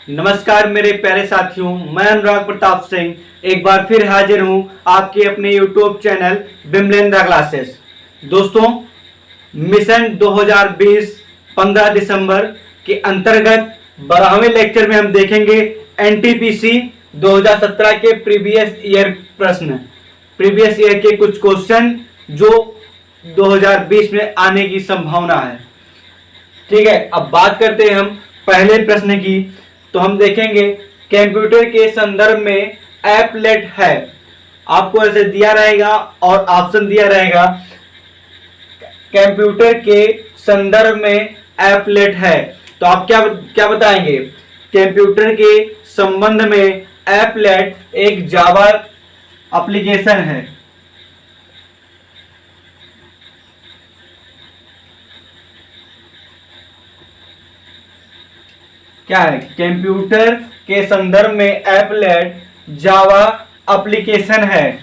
नमस्कार मेरे प्यारे साथियों, मैं अनुराग प्रताप सिंह एक बार फिर हाजिर हूं आपके अपने YouTube चैनल बिमलेंद्रा क्लासेस। दोस्तों, मिशन 2020 15 दिसंबर के अंतर्गत 12वें लेक्चर में हम देखेंगे NTPC 2017 के प्रीवियस ईयर प्रश्न, प्रीवियस ईयर के कुछ क्वेश्चन जो 2020 में आने की संभावना है। ठीक है, अब बात करते हैं हम पहले प्रश्न की। तो हम देखेंगे कंप्यूटर के संदर्भ में एपलेट है, आपको ऐसे दिया रहेगा और ऑप्शन दिया रहेगा कंप्यूटर के संदर्भ में एपलेट है। तो आप क्या क्या बताएंगे? कंप्यूटर के संबंध में एपलेट एक जावा एप्लीकेशन है। क्या है? कंप्यूटर के संदर्भ में एपलेट जावा एप्लीकेशन है।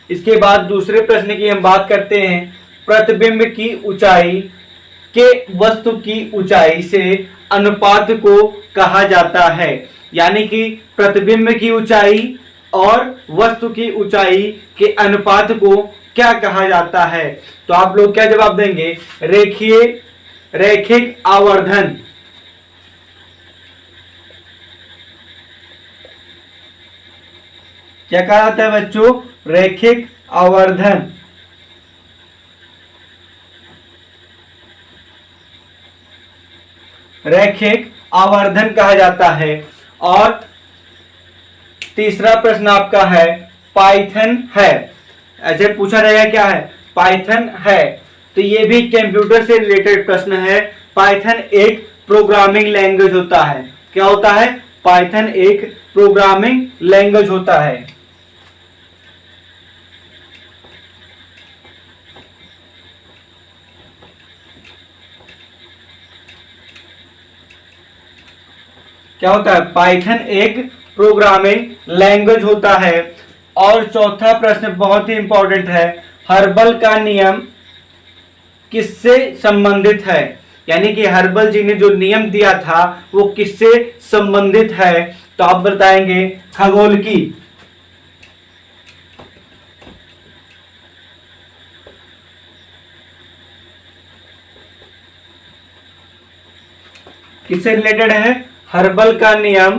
इसके बाद दूसरे प्रश्न की हम बात करते हैं। प्रतिबिंब की ऊंचाई के वस्तु की ऊंचाई से अनुपात को कहा जाता है। यानी कि प्रतिबिंब की ऊंचाई और वस्तु की ऊंचाई के अनुपात को क्या कहा जाता है? तो आप लोग क्या जवाब देंगे? रैखिक आवर्धन। क्या कहा जाता है बच्चों? रैखिक आवर्धन। रैखिक आवर्धन कहा जाता है। और तीसरा प्रश्न आपका है पाइथन है। ऐसे पूछा रहेगा क्या है? पाइथन है। तो ये भी कंप्यूटर से रिलेटेड प्रश्न है। पाइथन एक प्रोग्रामिंग लैंग्वेज होता है। क्या होता है? पाइथन एक प्रोग्रामिंग लैंग्वेज होता है। क्या होता है? पाइथन एक प्रोग्रामिंग लैंग्वेज होता है। और चौथा प्रश्न बहुत ही इंपॉर्टेंट है। हर्बल का नियम किससे संबंधित है? यानी कि हर्बल जी ने जो नियम दिया था वो किससे संबंधित है? तो आप बताएंगे खगोलकी। किससे रिलेटेड है? हर्बल का नियम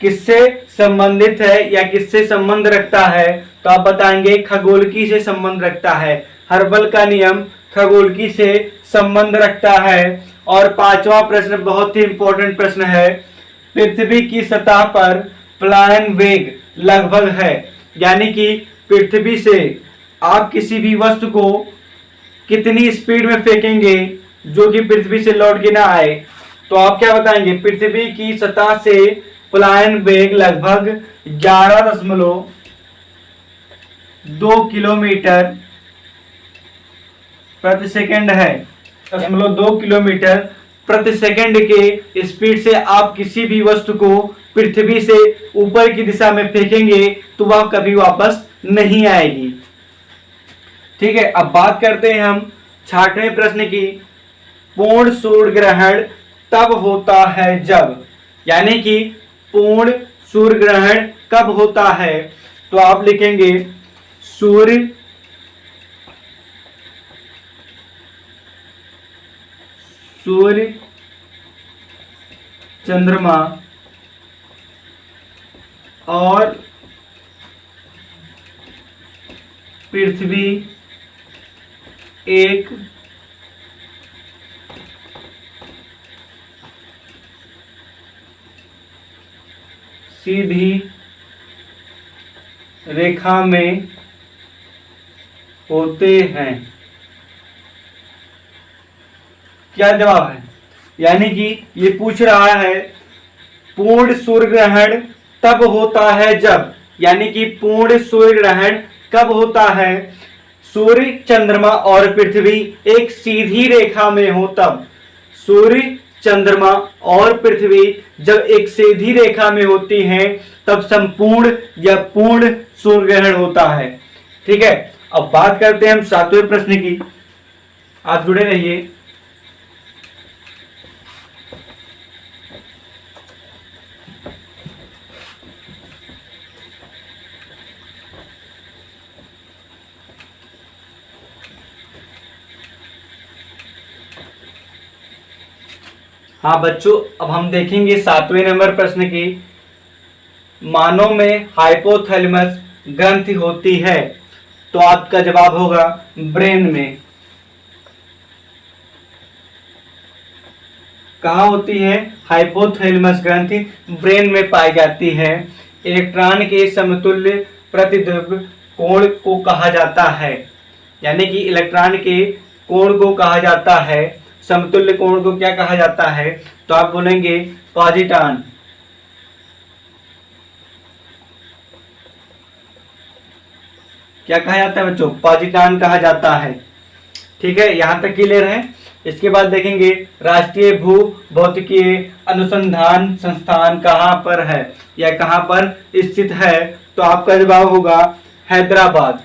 किससे संबंधित है या किससे संबंध रखता है? तो आप बताएंगे खगोलकी से संबंध रखता है। हर्बल का नियम खगोलकी से संबंध रखता है। और पांचवा प्रश्न बहुत ही इंपॉर्टेंट प्रश्न है। पृथ्वी की सतह पर पलायन वेग लगभग है। यानी कि पृथ्वी से आप किसी भी वस्तु को कितनी स्पीड में फेंकेंगे जो कि पृथ्वी से लौट के ना आए? तो आप क्या बताएंगे? पृथ्वी की सतह से पलायन वेग लगभग 11.2 किलोमीटर प्रति सेकंड है। 0.2 किलोमीटर प्रति सेकंड के स्पीड से आप किसी भी वस्तु को पृथ्वी से ऊपर की दिशा में फेंकेंगे तो वह कभी वापस नहीं आएगी। ठीक है, अब बात करते हैं हम 6वें प्रश्न की। पूर्ण सूर्य ग्रहण तब होता है जब, यानी कि पूर्ण सूर्य ग्रहण कब होता है? तो आप लिखेंगे सूर्य चंद्रमा और पृथ्वी एक सीधी रेखा में होते हैं। क्या जवाब है? यानी कि ये पूछ रहा है पूर्ण सूर्य ग्रहण तब होता है जब, यानी कि पूर्ण सूर्य ग्रहण कब होता है? सूर्य चंद्रमा और पृथ्वी एक सीधी रेखा में हो तब। सूर्य चंद्रमा और पृथ्वी जब एक सीधी रेखा में होती हैं तब संपूर्ण या पूर्ण सूर्य ग्रहण होता है। ठीक है, अब बात करते हैं हम 7वें प्रश्न की। आप जुड़े रहिए। हाँ बच्चों, अब हम देखेंगे 7वें नंबर प्रश्न की। मानव में हाइपोथैलेमस ग्रंथि होती है, तो आपका जवाब होगा ब्रेन में। कहाँ होती है हाइपोथैलेमस ग्रंथि? ब्रेन में पाई जाती है। इलेक्ट्रॉन के समतुल्य प्रतिध्रुव कोण को कहा जाता है, यानी कि इलेक्ट्रॉन के कोण को कहा जाता है, समतुल्य कोण को क्या कहा जाता है? तो आप बोलेंगे पॉजिटॉन। क्या कहा जाता है बच्चों? पॉजिटॉन कहा जाता है। ठीक है, यहां तक क्लियर है। इसके बाद देखेंगे राष्ट्रीय भू भौतिकीय अनुसंधान संस्थान कहां पर है या कहां पर स्थित है? तो आपका जवाब होगा हैदराबाद।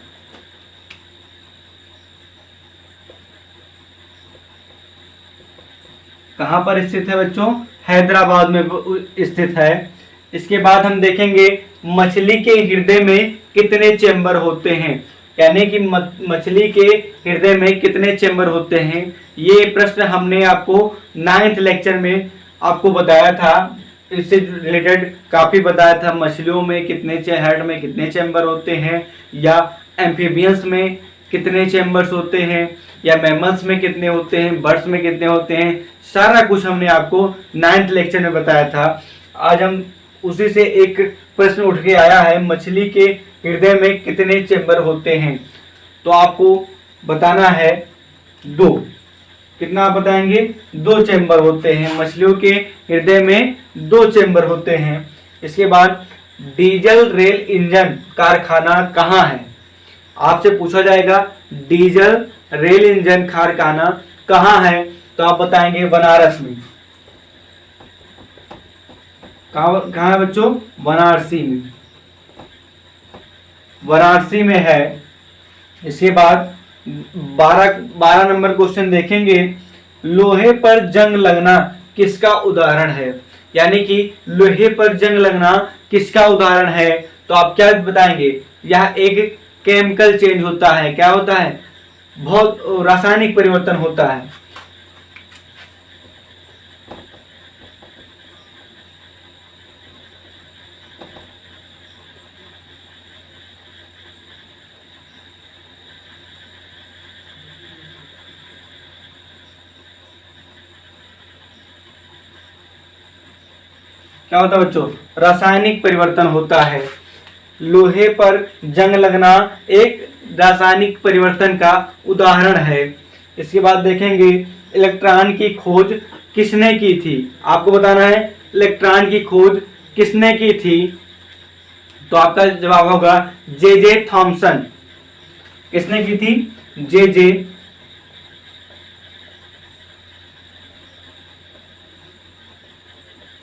कहां पर स्थित है बच्चों? हैदराबाद में स्थित है। इसके बाद हम देखेंगे मछली के हृदय में कितने चेंबर होते हैं, यानी कि मछली के हृदय में कितने चेंबर होते हैं। ये प्रश्न हमने आपको 9th लेक्चर में आपको बताया था, इससे रिलेटेड काफी बताया था। मछलियों में कितने हेड में कितने चेंबर होते हैं, या एम्फीबियंस में कितने चेंबर्स होते हैं, या मैमल्स में कितने होते हैं, बर्ड्स में कितने होते हैं, सारा कुछ हमने आपको 9th लेक्चर में बताया था। आज हम उसी से एक प्रश्न उठ के आया है, मछली के हृदय में कितने चेंबर होते हैं? तो आपको बताना है 2। कितना आप बताएंगे? 2 चेंबर होते हैं। मछलियों के हृदय में 2 चेंबर होते हैं। इसके बाद डीजल रेल इंजन कारखाना कहाँ है? आपसे पूछा जाएगा डीजल रेल इंजन कारखाना कहाँ है? तो आप बताएंगे बनारस में। कहाँ है बच्चों? वाराणसी में। वाराणसी में है। इसके बाद 12 नंबर क्वेश्चन देखेंगे, लोहे पर जंग लगना किसका उदाहरण है? यानी कि लोहे पर जंग लगना किसका उदाहरण है? तो आप क्या बताएंगे? यह एक केमिकल चेंज होता है। क्या होता है? बहुत रासायनिक परिवर्तन होता है। क्या होता है बच्चों? रासायनिक परिवर्तन होता है। लोहे पर जंग लगना एक रासायनिक परिवर्तन का उदाहरण है। इसके बाद देखेंगे इलेक्ट्रॉन की खोज किसने की थी? आपको बताना है इलेक्ट्रॉन की खोज किसने की थी। तो आपका जवाब होगा जे थॉमसन। किसने की थी? जे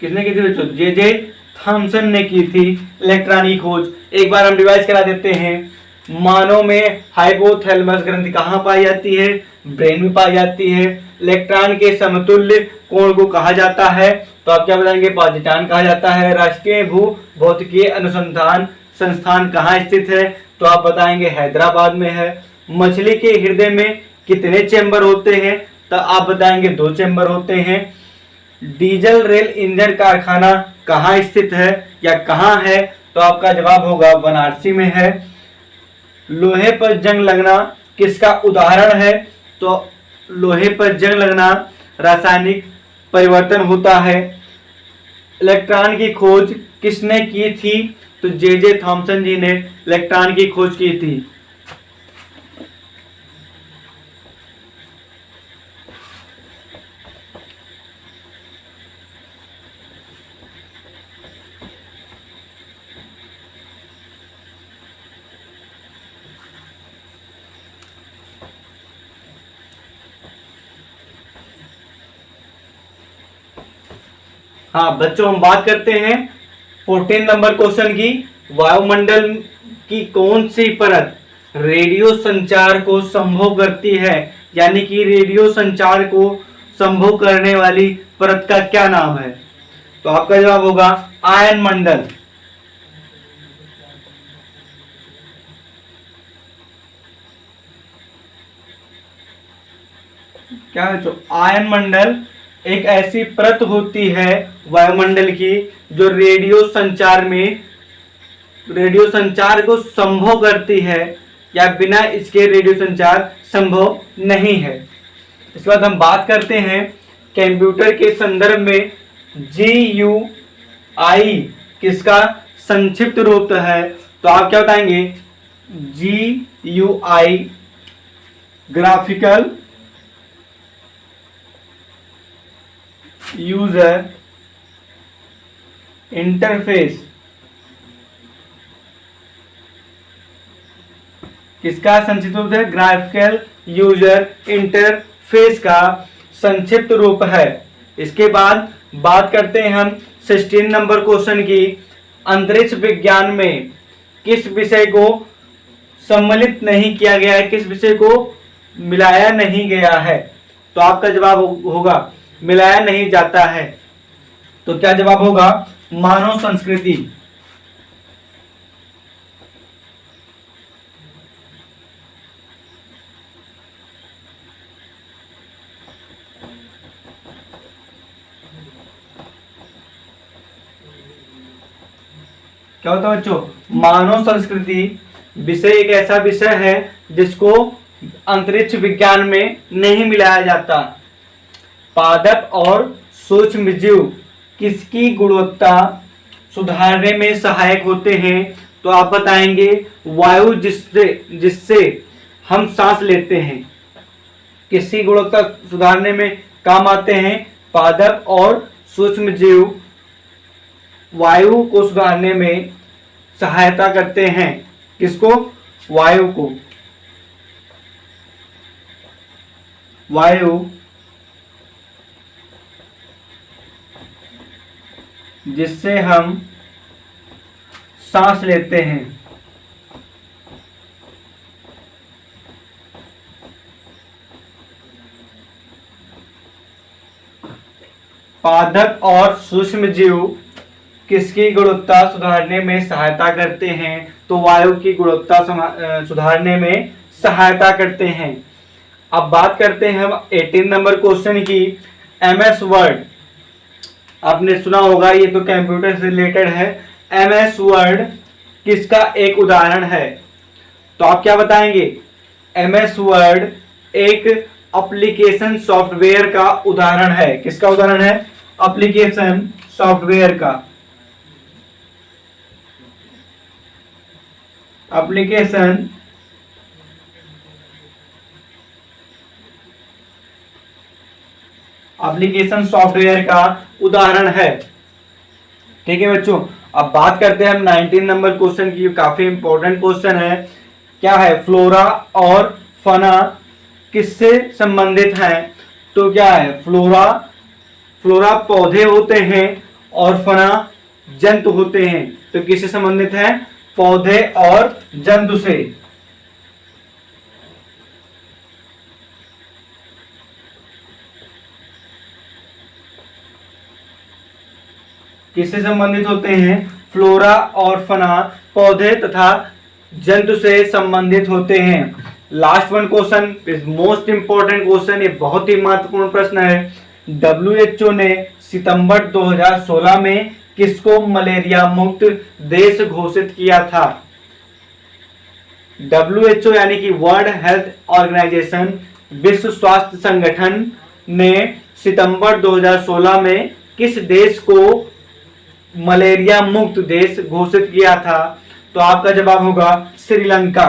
किसने की थी बच्चों? जे थॉमसन ने की थी इलेक्ट्रॉन की खोज। एक बार हम रिवाइज करा देते हैं। मानव में हाइपोथैलेमस ग्रंथि कहाँ पाई जाती है? ब्रेन में पाई जाती है। इलेक्ट्रॉन के समतुल्य कोण को कहा जाता है, तो आप क्या बताएंगे? पॉजिटॉन कहा जाता है। राष्ट्रीय भू भौतिकीय अनुसंधान संस्थान कहाँ स्थित है? तो आप बताएंगे हैदराबाद में है। मछली के हृदय में कितने चेंबर होते हैं? तो आप बताएंगे 2 चेंबर होते हैं। डीजल रेल इंजन कारखाना कहाँ स्थित है या कहाँ है? तो आपका जवाब होगा वाराणसी में है। लोहे पर जंग लगना किसका उदाहरण है? तो लोहे पर जंग लगना रासायनिक परिवर्तन होता है। इलेक्ट्रॉन की खोज किसने की थी? तो जे थॉमसन जी ने इलेक्ट्रॉन की खोज की थी। हाँ बच्चों, हम बात करते हैं 14 नंबर क्वेश्चन की। वायुमंडल की कौन सी परत रेडियो संचार को संभव करती है? यानी कि रेडियो संचार को संभव करने वाली परत का क्या नाम है? तो आपका जवाब होगा आयन मंडल। क्या है? तो आयन मंडल एक ऐसी परत होती है वायुमंडल की जो रेडियो संचार को संभव करती है, या बिना इसके रेडियो संचार संभव नहीं है। इसके बाद हम बात करते हैं कंप्यूटर के संदर्भ में GUI किसका संक्षिप्त रूप है। तो आप क्या बताएंगे, GUI ग्राफिकल यूजर इंटरफेस किसका संक्षिप्त रूप है, ग्राफिकल यूजर इंटरफेस का संक्षिप्त रूप है। इसके बाद बात करते हैं हम 16 नंबर क्वेश्चन की, अंतरिक्ष विज्ञान में किस विषय को सम्मिलित नहीं किया गया है, किस विषय को मिलाया नहीं गया है। तो आपका जवाब होगा मिलाया नहीं जाता है। तो क्या जवाब होगा, मानव संस्कृति। क्या होता है बच्चों, मानव संस्कृति विषय एक ऐसा विषय है जिसको अंतरिक्ष विज्ञान में नहीं मिलाया जाता। पादप और सूक्ष्म जीव किसकी गुणवत्ता सुधारने में सहायक होते हैं। तो आप बताएंगे वायु जिससे हम सांस लेते हैं, किसकी गुणवत्ता सुधारने में काम आते हैं। पादप और सूक्ष्म जीव वायु को सुधारने में सहायता करते हैं। किसको, वायु को। वायु जिससे हम सांस लेते हैं। पादप और सूक्ष्म जीव किसकी गुणवत्ता सुधारने में सहायता करते हैं। तो वायु की गुणवत्ता सुधारने में सहायता करते हैं। अब बात करते हैं हम 18 नंबर क्वेश्चन की, MS वर्ड। आपने सुना होगा, ये तो कंप्यूटर से रिलेटेड है। MS वर्ड किसका एक उदाहरण है। तो आप क्या बताएंगे, MS वर्ड एक एप्लीकेशन सॉफ्टवेयर का उदाहरण है। किसका उदाहरण है, एप्लीकेशन सॉफ्टवेयर का। एप्लीकेशन सॉफ्टवेयर का उदाहरण है। ठीक है बच्चों, अब बात करते हैं हम 19 नंबर क्वेश्चन की, काफी इंपॉर्टेंट क्वेश्चन है। क्या है, फ्लोरा और फना किससे संबंधित हैं। तो क्या है, फ्लोरा पौधे होते हैं और फना जंतु होते हैं। तो किससे संबंधित है, पौधे और जंतु से। किससे संबंधित होते हैं, फ्लोरा और फना पौधे तथा जंतु से संबंधित होते हैं। Last one question is most important question, ये बहुत ही महत्वपूर्ण प्रश्न है। WHO ने सितंबर 2016 में किसको मलेरिया मुक्त देश घोषित किया था। WHO यानी कि वर्ल्ड हेल्थ ऑर्गेनाइजेशन, विश्व स्वास्थ्य संगठन ने सितंबर 2016 में किस देश को मलेरिया मुक्त देश घोषित किया था। तो आपका जवाब होगा श्रीलंका।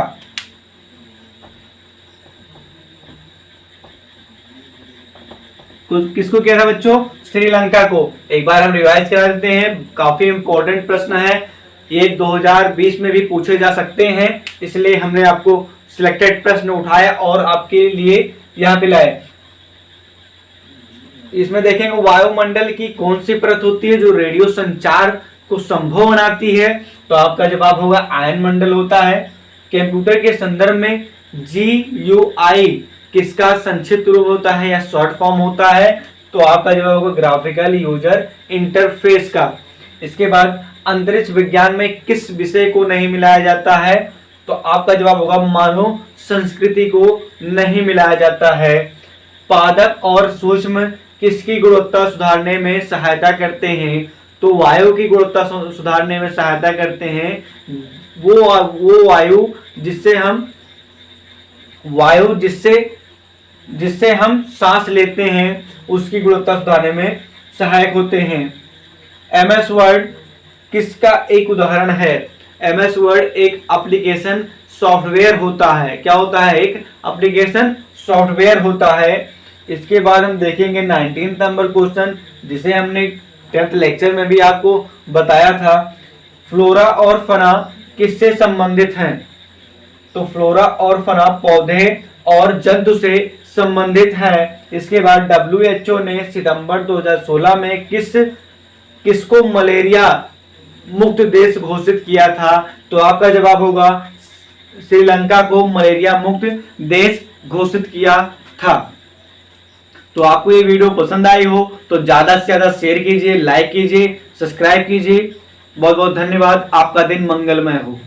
किसको किया था बच्चों, श्रीलंका को। एक बार हम रिवाइज करा देते हैं, काफी इंपॉर्टेंट प्रश्न है ये, 2020 में भी पूछे जा सकते हैं, इसलिए हमने आपको सिलेक्टेड प्रश्न उठाया और आपके लिए यहाँ पे लाए। इसमें देखेंगे वायुमंडल की कौन सी परत होती है जो रेडियो संचार को संभव बनाती है। तो आपका जवाब होगा आयन मंडल होता है। कंप्यूटर के संदर्भ में GUI किसका संक्षिप्त रूप होता है या शॉर्ट फॉर्म होता है। तो आपका जवाब होगा ग्राफिकल यूजर इंटरफेस का। इसके बाद अंतरिक्ष विज्ञान में किस विषय को नहीं मिलाया जाता है। तो आपका जवाब होगा मानव संस्कृति को नहीं मिलाया जाता है। पादप और सूक्ष्म किसकी गुणवत्ता सुधारने में सहायता करते हैं? तो वायु की गुणवत्ता सुधारने में सहायता करते हैं। वो वायु जिससे हम सांस लेते हैं, उसकी गुणवत्ता सुधारने में सहायक होते हैं। MS वर्ड किसका एक उदाहरण है? MS वर्ड एक एप्लीकेशन सॉफ्टवेयर होता है। क्या होता है? एक एप्लीकेशन सॉफ्टवेयर होता है। इसके बाद हम देखेंगे 19 नंबर क्वेश्चन, जिसे हमने 10th लेक्चर में भी आपको बताया था। फ्लोरा और फना किससे संबंधित हैं? तो फ्लोरा और फना पौधे और जंतु से संबंधित हैं। इसके बाद WHO ने सितंबर 2016 में किसको मलेरिया मुक्त देश घोषित किया था? तो आपका जवाब होगा श्रीलंका को मलेरिया मुक्त देश घोषित किया था। तो आपको ये वीडियो पसंद आई हो तो ज्यादा से ज्यादा शेयर कीजिए, लाइक कीजिए, सब्सक्राइब कीजिए। बहुत बहुत धन्यवाद। आपका दिन मंगलमय हो।